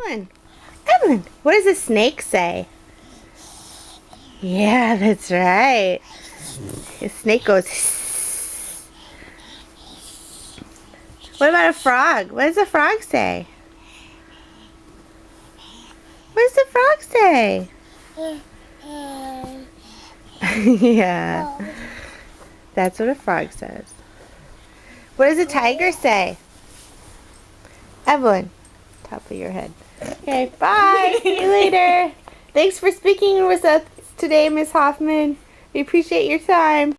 Evelyn, Evelyn, what does a snake say? Yeah, that's right. A snake goes hiss. What about a frog? What does a frog say? What does the frog say? Yeah, that's what a frog says. What does a tiger say? Evelyn, top of your head. Okay, bye. See you later. Thanks for speaking with us today, Miss Hoffman. We appreciate your time.